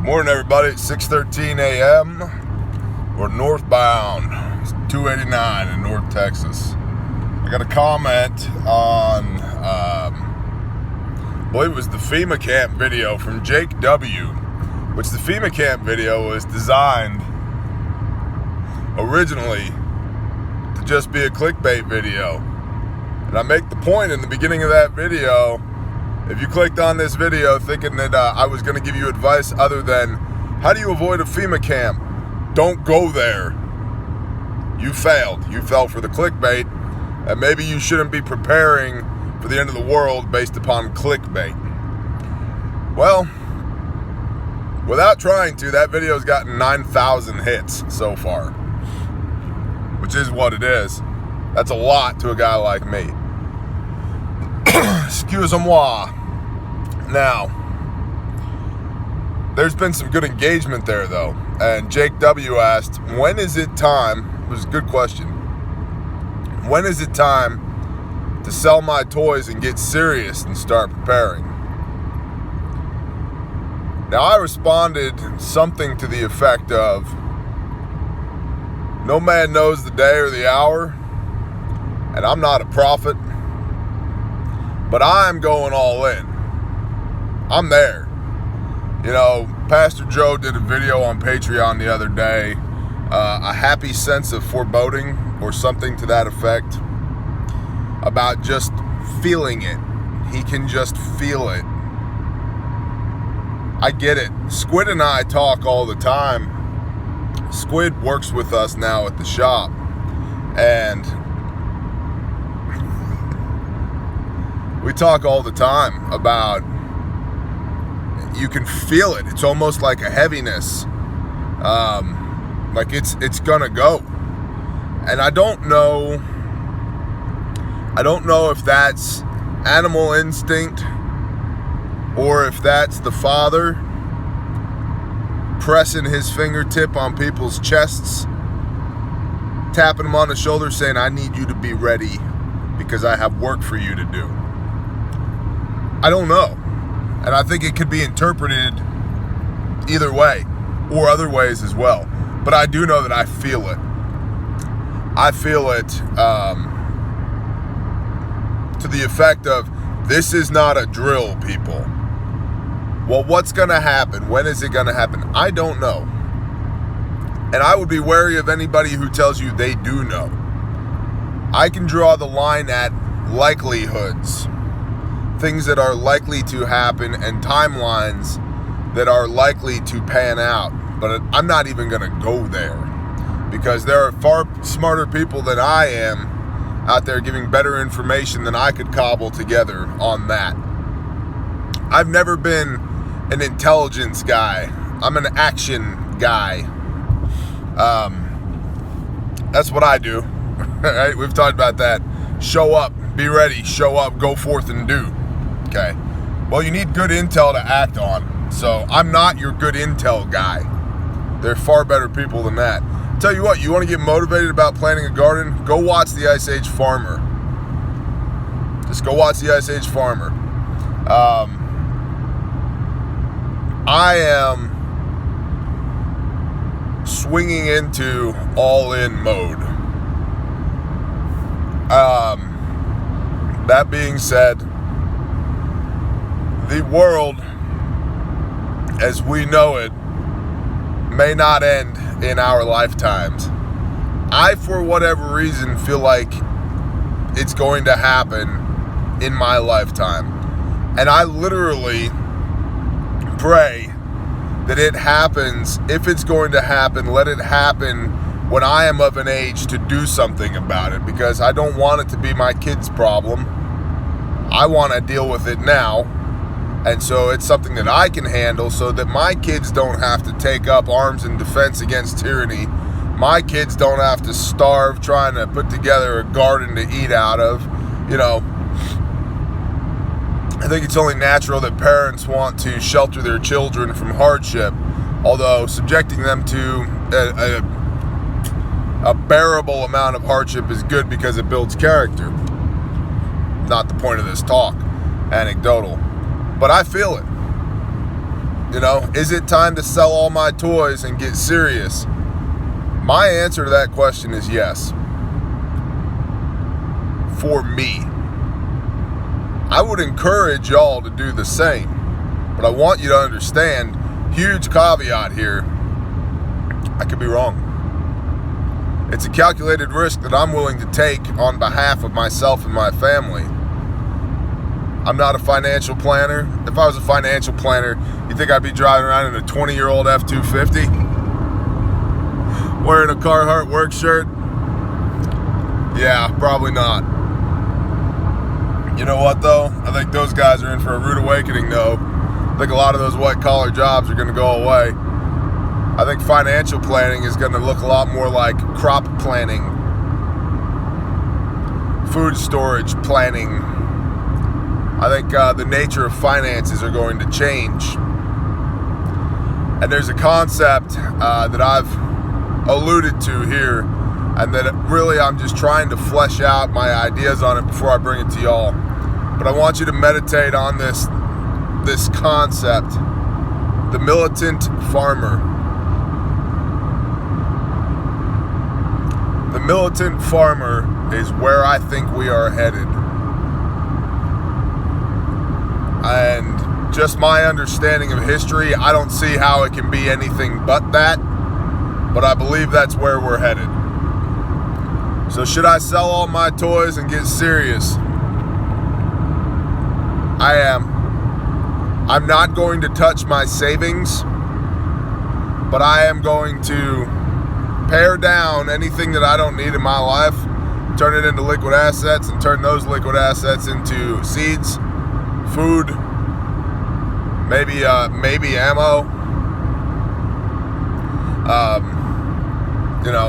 Morning, everybody. It's 6:13 a.m. We're northbound. It's 289 in North Texas. I got a comment on, I believe it was the FEMA camp video from Jake W., which the FEMA camp video was designed originally to just be a clickbait video. And I make the point in the beginning of that video, if you clicked on this video thinking that I was going to give you advice other than, how do you avoid a FEMA camp? Don't go there. You failed. You fell for the clickbait, and maybe you shouldn't be preparing for the end of the world based upon clickbait. Well, without trying to, that video's gotten 9,000 hits so far, which is what it is. That's a lot to a guy like me. Excuse-moi. Now, there's been some good engagement there, though. And Jake W. asked, when is it time? It was a good question. When is it time to sell my toys and get serious and start preparing? Now, I responded something to the effect of, no man knows the day or the hour, and I'm not a prophet, but I'm going all in. I'm there. You know, Pastor Joe did a video on Patreon the other day, a happy sense of foreboding or something to that effect, about just feeling it. He can just feel it. I get it. Squid and I talk all the time. Squid works with us now at the shop, and we talk all the time about, you can feel it. It's almost like a heaviness. Like it's gonna go. And I don't know if that's animal instinct or if that's the Father pressing his fingertip on people's chests, tapping them on the shoulder saying, I need you to be ready because I have work for you to do. I don't know. And I think it could be interpreted either way or other ways as well. But I do know that I feel it. I feel it to the effect of, this is not a drill, people. Well, what's going to happen? When is it going to happen? I don't know. And I would be wary of anybody who tells you they do know. I can draw the line at likelihoods. Things that are likely to happen and timelines that are likely to pan out. But I'm not even going to go there, because there are far smarter people than I am out there giving better information than I could cobble together on that. I've never been an intelligence guy. I'm an action guy. That's what I do. Right? We've talked about that. Show up, be ready, show up, go forth and do. Okay. Well, you need good intel to act on. So I'm not your good intel guy. There are far better people than that. Tell you what, you want to get motivated about planting a garden? Go watch the Ice Age Farmer. Just go watch the Ice Age Farmer. I am swinging into all-in mode. That being said, the world as we know it may not end in our lifetimes. I, for whatever reason, feel like it's going to happen in my lifetime. And I literally pray that it happens. If it's going to happen, let it happen when I am of an age to do something about it, because I don't want it to be my kid's problem. I want to deal with it now. And so it's something that I can handle so that my kids don't have to take up arms in defense against tyranny. My kids don't have to starve trying to put together a garden to eat out of. You know, I think it's only natural that parents want to shelter their children from hardship, although subjecting them to a bearable amount of hardship is good because it builds character. Not the point of this talk. Anecdotal. But I feel it. Is it time to sell all my toys and get serious? My answer to that question is yes. For me. I would encourage y'all to do the same. But I want you to understand, huge caveat here, I could be wrong. It's a calculated risk that I'm willing to take on behalf of myself and my family. I'm not a financial planner. If I was a financial planner, you think I'd be driving around in a 20-year-old F-250? Wearing a Carhartt work shirt? Yeah, probably not. You know what, though? I think those guys are in for a rude awakening, though. I think a lot of those white-collar jobs are going to go away. I think financial planning is going to look a lot more like crop planning, food storage planning. I think the nature of finances are going to change. And there's a concept that I've alluded to here, and that really I'm just trying to flesh out my ideas on it before I bring it to y'all. But I want you to meditate on this concept, the militant farmer. The militant farmer is where I think we are headed. And just my understanding of history, I don't see how it can be anything but that. But I believe that's where we're headed. So should I sell all my toys and get serious? I am. I'm not going to touch my savings, but I am going to pare down anything that I don't need in my life, turn it into liquid assets, and turn those liquid assets into seeds, food, maybe ammo.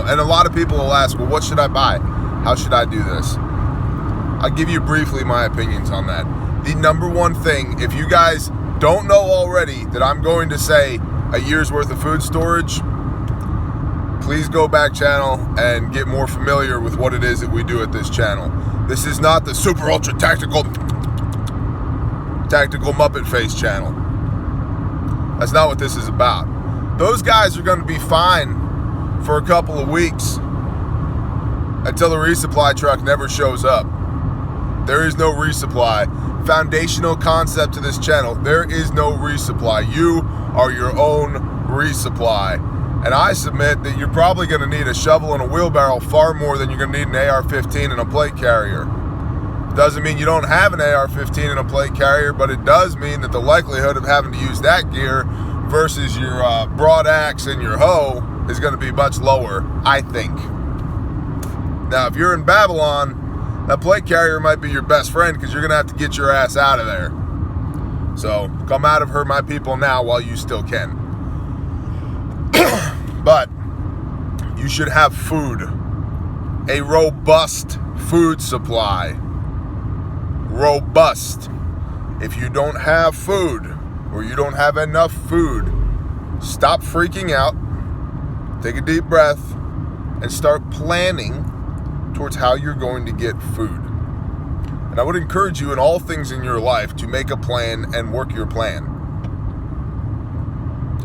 And a lot of people will ask, well, what should I buy? How should I do this? I'll give you briefly my opinions on that. The number one thing, if you guys don't know already that I'm going to say a year's worth of food storage, please go back channel and get more familiar with what it is that we do at this channel. This is not the super ultra tactical Muppet Face channel. That's not what this is about. Those guys are going to be fine for a couple of weeks until the resupply truck never shows up. There is no resupply. Foundational concept to this channel, there is no resupply. You are your own resupply. And I submit that you're probably going to need a shovel and a wheelbarrow far more than you're going to need an AR-15 and a plate carrier. Doesn't mean you don't have an AR-15 and a plate carrier, but it does mean that the likelihood of having to use that gear versus your broad axe and your hoe is going to be much lower, I think. Now, if you're in Babylon, that plate carrier might be your best friend because you're going to have to get your ass out of there. So, come out of her, my people, now while you still can. But you should have food. A robust food supply. Robust. If you don't have food, or you don't have enough food, stop freaking out. Take a deep breath and start planning towards how you're going to get food. And I would encourage you in all things in your life to make a plan and work your plan.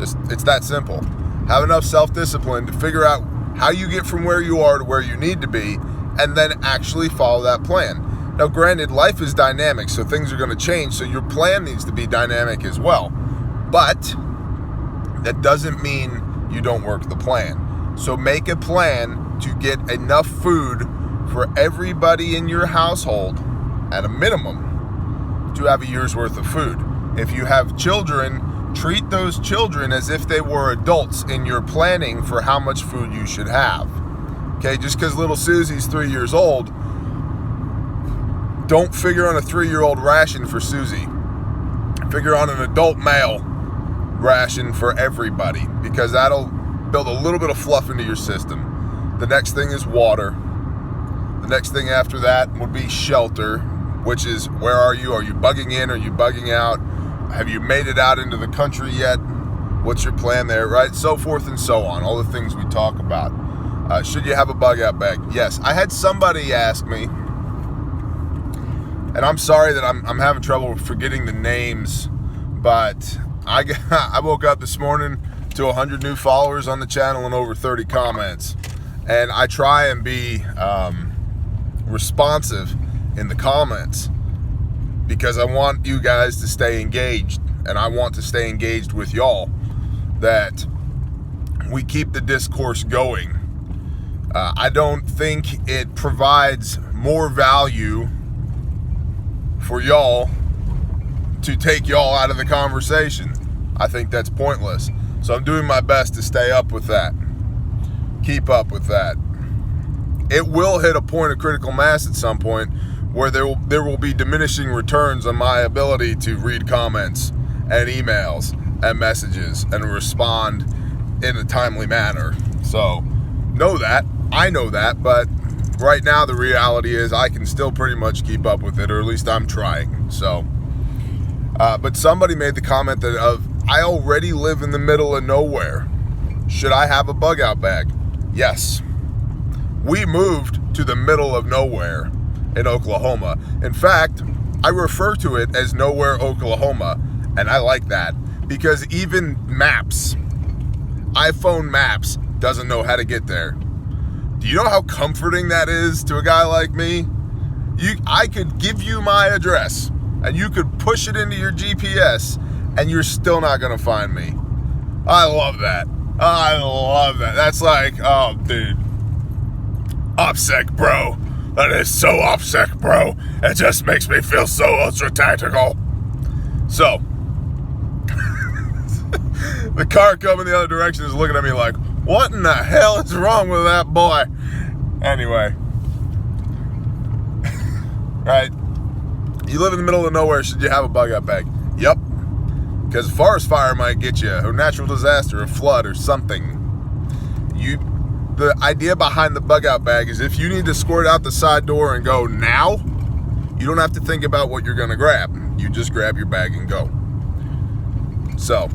It's that simple. Have enough self-discipline to figure out how you get from where you are to where you need to be, and then actually follow that plan. Now, granted, life is dynamic, so things are going to change, so your plan needs to be dynamic as well. But that doesn't mean you don't work the plan. So make a plan to get enough food for everybody in your household, at a minimum, to have a year's worth of food. If you have children, treat those children as if they were adults in your planning for how much food you should have. Okay, just because little Susie's 3 years old, don't figure on a 3-year-old ration for Susie. Figure on an adult male ration for everybody, because that'll build a little bit of fluff into your system. The next thing is water. The next thing after that would be shelter, which is, where are you? Are you bugging in? Are you bugging out? Have you made it out into the country yet? What's your plan there, right? So forth and so on. All the things we talk about. Should you have a bug out bag? Yes. I had somebody ask me, and I'm sorry that I'm having trouble forgetting the names, but I woke up this morning to 100 new followers on the channel and over 30 comments. And I try and be responsive in the comments because I want you guys to stay engaged, and I want to stay engaged with y'all, that we keep the discourse going. I don't think it provides more value for y'all to take y'all out of the conversation. I think that's pointless. So I'm doing my best to stay up with that. Keep up with that. It will hit a point of critical mass at some point where there will be diminishing returns on my ability to read comments and emails and messages and respond in a timely manner. So know that. I know that, but right now the reality is I can still pretty much keep up with it, or at least I'm trying. So, but somebody made the comment that I already live in the middle of nowhere. Should I have a bug out bag? Yes. We moved to the middle of nowhere in Oklahoma. In fact, I refer to it as Nowhere, Oklahoma, and I like that because even maps, iPhone Maps, doesn't know how to get there. Do you know how comforting that is to a guy like me? I could give you my address and you could push it into your GPS and you're still not going to find me. I love that. I love that. That's like, oh, dude. OPSEC, bro. That is so OPSEC, bro. It just makes me feel so ultra tactical. So, the car coming the other direction is looking at me like, what in the hell is wrong with that boy? Anyway. Right. You live in the middle of nowhere, should you have a bug out bag? Yep. Because a forest fire might get you, or natural disaster, a flood, or something. The idea behind the bug out bag is if you need to squirt out the side door and go now, you don't have to think about what you're going to grab. You just grab your bag and go. So,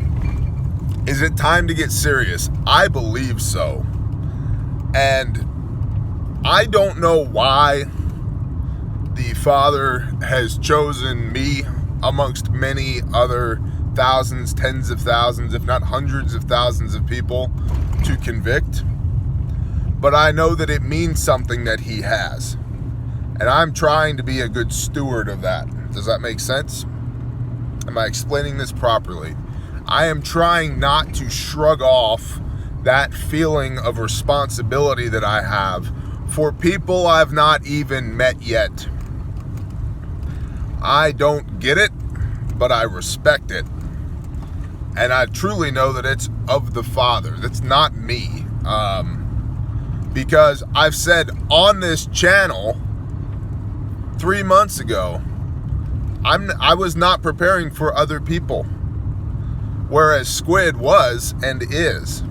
is it time to get serious? I believe so. And I don't know why the Father has chosen me amongst many other thousands, tens of thousands, if not hundreds of thousands of people to convict. But I know that it means something that he has. And I'm trying to be a good steward of that. Does that make sense? Am I explaining this properly? I am trying not to shrug off that feeling of responsibility that I have for people I've not even met yet. I don't get it, but I respect it. And I truly know that it's of the Father. That's not me. Because I've said on this channel 3 months ago, I was not preparing for other people. Whereas Squid was and is.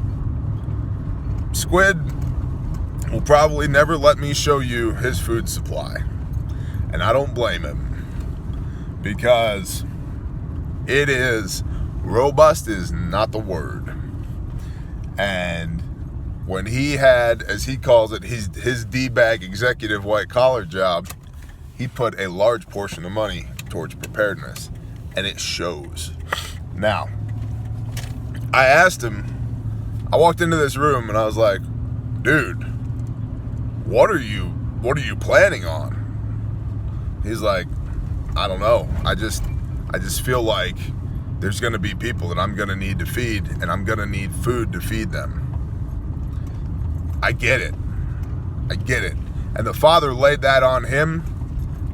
Squid will probably never let me show you his food supply. And I don't blame him. Because it is, robust is not the word. And when he had, as he calls it, his D-bag executive white collar job, he put a large portion of money towards preparedness. And it shows. Now, I asked him, I walked into this room and I was like, dude, what are you planning on? He's like, I don't know. I just feel like there's going to be people that I'm going to need to feed, and I'm going to need food to feed them. I get it. And the Father laid that on him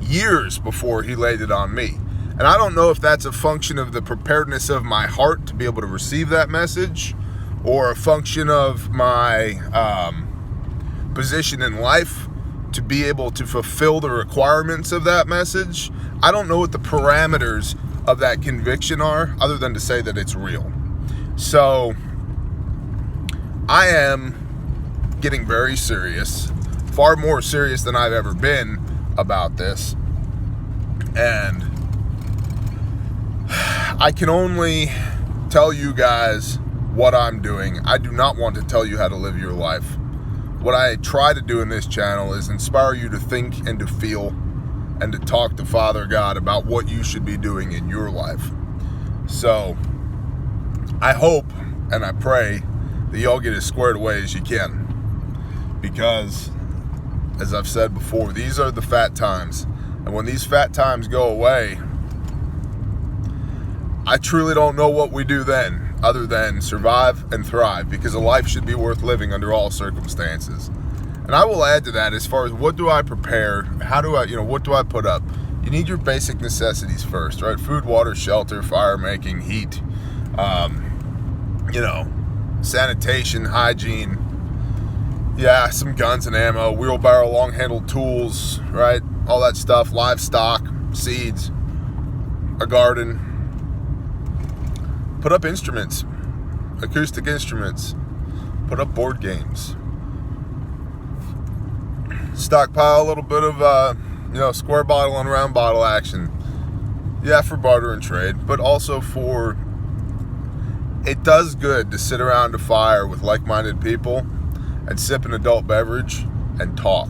years before he laid it on me. And I don't know if that's a function of the preparedness of my heart to be able to receive that message, or a function of my position in life to be able to fulfill the requirements of that message. I don't know what the parameters of that conviction are, other than to say that it's real. So I am getting very serious, far more serious than I've ever been about this. And I can only tell you guys what I'm doing. I do not want to tell you how to live your life. What I try to do in this channel is inspire you to think and to feel and to talk to Father God about what you should be doing in your life. So, I hope and I pray that you all get as squared away as you can. Because, as I've said before, these are the fat times. And when these fat times go away, I truly don't know what we do then, other than survive and thrive, because a life should be worth living under all circumstances. And I will add to that, as far as what do I prepare, how do I, what do I put up? You need your basic necessities first, right? Food, water, shelter, fire making, heat, sanitation, hygiene, some guns and ammo, wheelbarrow, long-handled tools, right? All that stuff, livestock, seeds, a garden. Put up instruments, acoustic instruments. Put up board games. Stockpile a little bit of, square bottle and round bottle action. Yeah, for barter and trade, but also for, it does good to sit around a fire with like-minded people and sip an adult beverage and talk.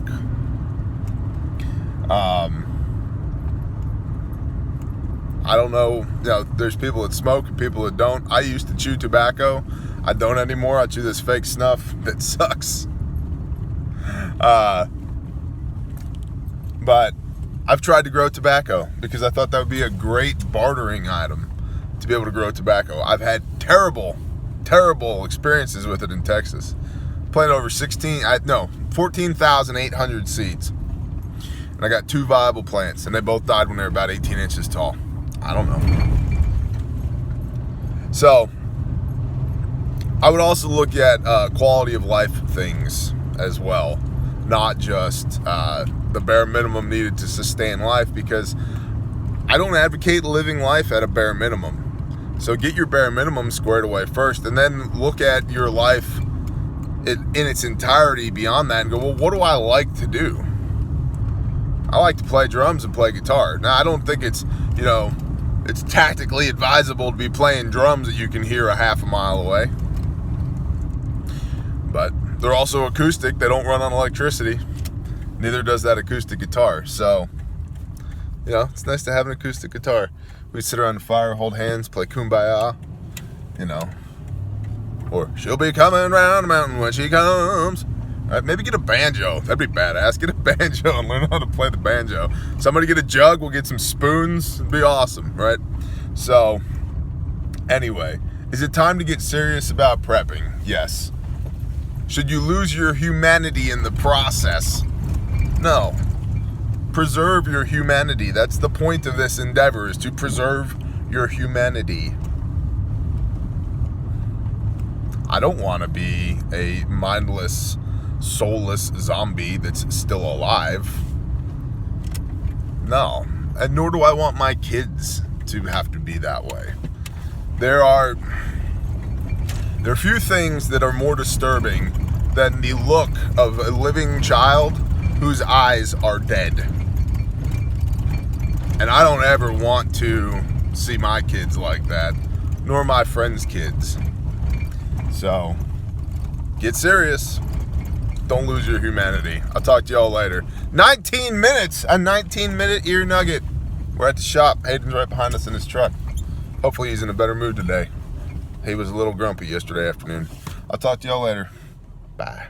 I don't know, there's people that smoke and people that don't. I used to chew tobacco. I don't anymore. I chew this fake snuff that sucks. But I've tried to grow tobacco because I thought that would be a great bartering item to be able to grow tobacco. I've had terrible experiences with it in Texas. Planted over 14,800 seeds. And I got 2 viable plants, and they both died when they were about 18 inches tall. I don't know. So, I would also look at quality of life things as well. Not just the bare minimum needed to sustain life, because I don't advocate living life at a bare minimum. So get your bare minimum squared away first, and then look at your life in its entirety beyond that and go, well, what do I like to do? I like to play drums and play guitar. Now, I don't think it's, it's tactically advisable to be playing drums that you can hear a half a mile away. But they're also acoustic. They don't run on electricity. Neither does that acoustic guitar. So, it's nice to have an acoustic guitar. We sit around the fire, hold hands, play Kumbaya, Or, she'll be coming round the mountain when she comes. All right, maybe get a banjo. That'd be badass. Get a banjo and learn how to play the banjo. Somebody get a jug. We'll get some spoons. It'd be awesome, right? So, anyway, is it time to get serious about prepping? Yes. Should you lose your humanity in the process? No. Preserve your humanity. That's the point of this endeavor, is to preserve your humanity. I don't want to be a mindless, soulless zombie that's still alive. No. And nor do I want my kids to have to be that way. There are few things that are more disturbing than the look of a living child whose eyes are dead. And I don't ever want to see my kids like that, nor my friends' kids. So, get serious. Don't lose your humanity. I'll talk to y'all later. 19 minutes! A 19-minute ear nugget. We're at the shop. Hayden's right behind us in his truck. Hopefully he's in a better mood today. He was a little grumpy yesterday afternoon. I'll talk to y'all later. Bye.